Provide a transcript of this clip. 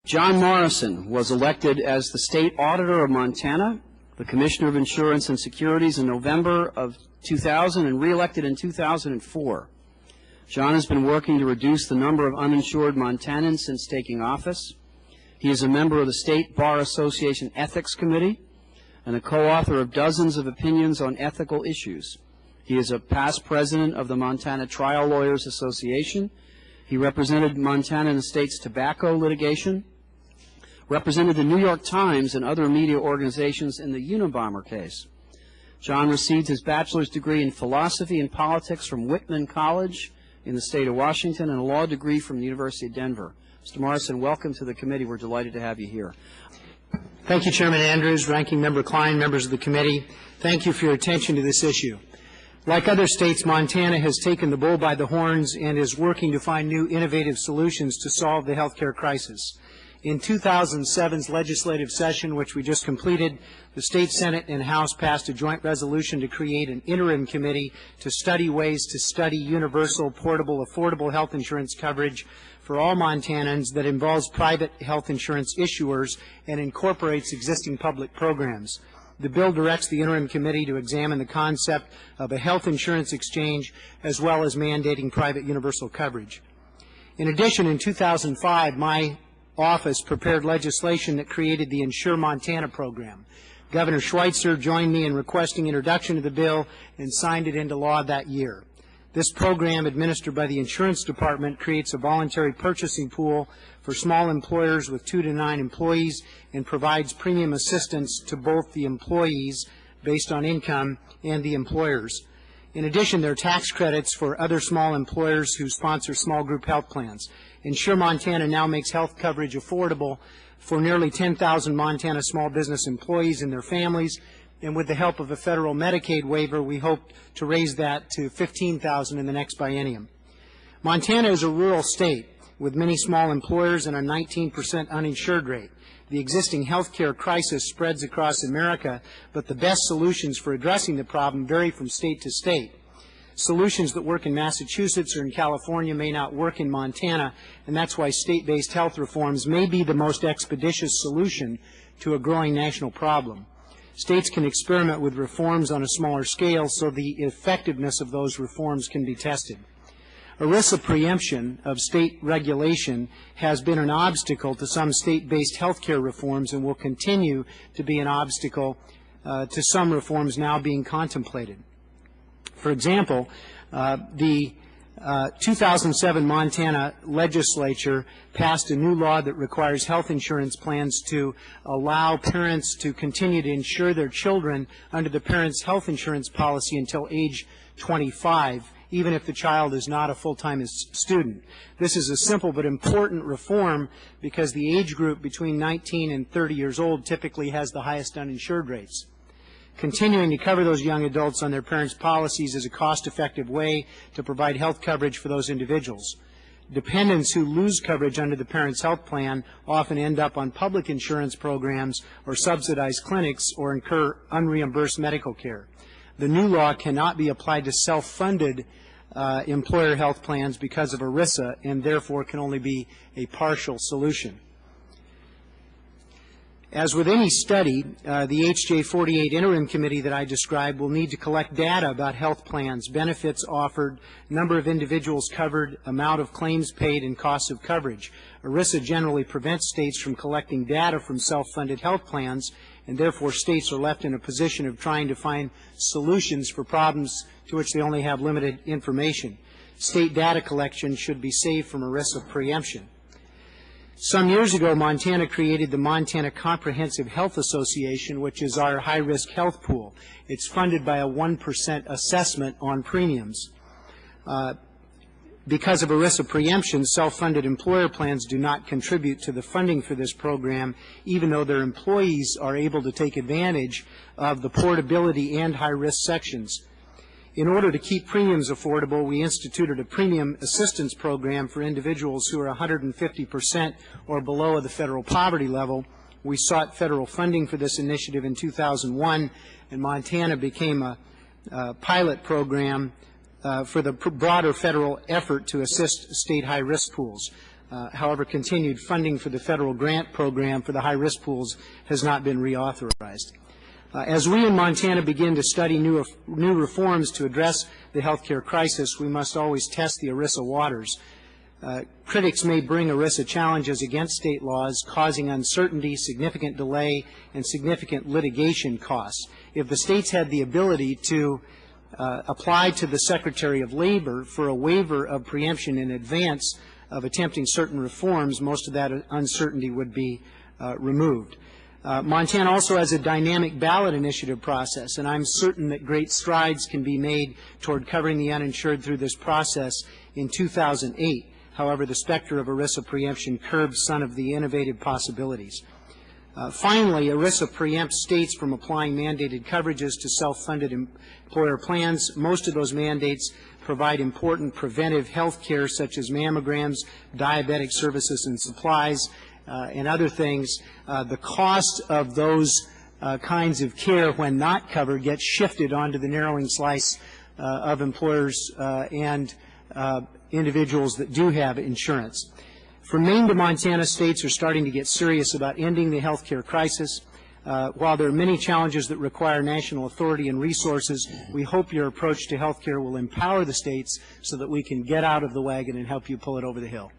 John Morrison was elected as the State Auditor of Montana, the Commissioner of Insurance and Securities in November of 2000 and re-elected in 2004. John has been working to reduce the number of uninsured Montanans since taking office. He is a member of the State Bar Association Ethics Committee and a co-author of dozens of opinions on ethical issues. He is a past president of the Montana Trial Lawyers Association. He represented Montana in the state's tobacco litigation, represented the New York Times and other media organizations in the Unabomber case. John received his bachelor's degree in philosophy and politics from Whitman College in the state of Washington and a law degree from the University of Denver. Mr. Morrison, welcome to the committee. We're delighted to have you here. Thank you, Chairman Andrews, Ranking Member Klein, members of the committee. Thank you for your attention to this issue. Like other states, Montana has taken the bull by the horns and is working to find new innovative solutions to solve the health care crisis. In 2007's legislative session, which we just completed, the State Senate and House passed a joint resolution to create an interim committee to study ways to study universal, portable, affordable health insurance coverage for all Montanans that involves private health insurance issuers and incorporates existing public programs. The bill directs the interim committee to examine the concept of a health insurance exchange as well as mandating private universal coverage. In addition, in 2005, my office prepared legislation that created the Insure Montana program. Governor Schweitzer joined me in requesting introduction of the bill and signed it into law that year. This program, administered by the Insurance Department, creates a voluntary purchasing pool for small employers with 2 to 9 employees and provides premium assistance to both the employees based on income and the employers. In addition, there are tax credits for other small employers who sponsor small group health plans. Insure Montana now makes health coverage affordable for nearly 10,000 Montana small business employees and their families, and with the help of a federal Medicaid waiver, we hope to raise that to 15,000 in the next biennium. Montana is a rural state with many small employers and a 19% uninsured rate. The existing health care crisis spreads across America, but the best solutions for addressing the problem vary from state to state. Solutions that work in Massachusetts or in California may not work in Montana, and that's why state-based health reforms may be the most expeditious solution to a growing national problem. States can experiment with reforms on a smaller scale so the effectiveness of those reforms can be tested. ERISA preemption of state regulation has been an obstacle to some state-based health care reforms and will continue to be an obstacle to some reforms now being contemplated. For example, the 2007 Montana legislature passed a new law that requires health insurance plans to allow parents to continue to insure their children under the parent's health insurance policy until age 25, even if the child is not a full-time student. This is a simple but important reform because the age group between 19 and 30 years old typically has the highest uninsured rates. Continuing to cover those young adults on their parents' policies is a cost-effective way to provide health coverage for those individuals. Dependents who lose coverage under the parent's health plan often end up on public insurance programs or subsidized clinics or incur unreimbursed medical care. The new law cannot be applied to self-funded employer health plans because of ERISA and therefore can only be a partial solution. As with any study, the HJ 48 Interim Committee that I described will need to collect data about health plans, benefits offered, number of individuals covered, amount of claims paid, and costs of coverage. ERISA generally prevents states from collecting data from self-funded health plans, and therefore states are left in a position of trying to find solutions for problems to which they only have limited information. State data collection should be saved from ERISA preemption. Some years ago, Montana created the Montana Comprehensive Health Association, which is our high-risk health pool. It's funded by a 1% assessment on premiums. Because of ERISA preemption, self-funded employer plans do not contribute to the funding for this program, even though their employees are able to take advantage of the portability and high-risk sections. In order to keep premiums affordable, we instituted a premium assistance program for individuals who are 150% or below the federal poverty level. We sought federal funding for this initiative in 2001, and Montana became a pilot program for the broader federal effort to assist state high-risk pools. However, continued funding for the federal grant program for the high-risk pools has not been reauthorized. As we in Montana begin to study new reforms to address the health care crisis, we must always test the ERISA waters. Critics may bring ERISA challenges against state laws, causing uncertainty, significant delay, and significant litigation costs. If the states had the ability to apply to the Secretary of Labor for a waiver of preemption in advance of attempting certain reforms, most of that uncertainty would be removed. Montana also has a dynamic ballot initiative process, and I'm certain that great strides can be made toward covering the uninsured through this process in 2008. However, the specter of ERISA preemption curbs some of the innovative possibilities. Finally, ERISA preempts states from applying mandated coverages to self-funded employer plans. Most of those mandates provide important preventive health care such as mammograms, diabetic services and supplies, and other things. The cost of those kinds of care, when not covered, gets shifted onto the narrowing slice of employers and individuals that do have insurance. From Maine to Montana, states are starting to get serious about ending the health care crisis. While there are many challenges that require national authority and resources, we hope your approach to health care will empower the states so that we can get out of the wagon and help you pull it over the hill.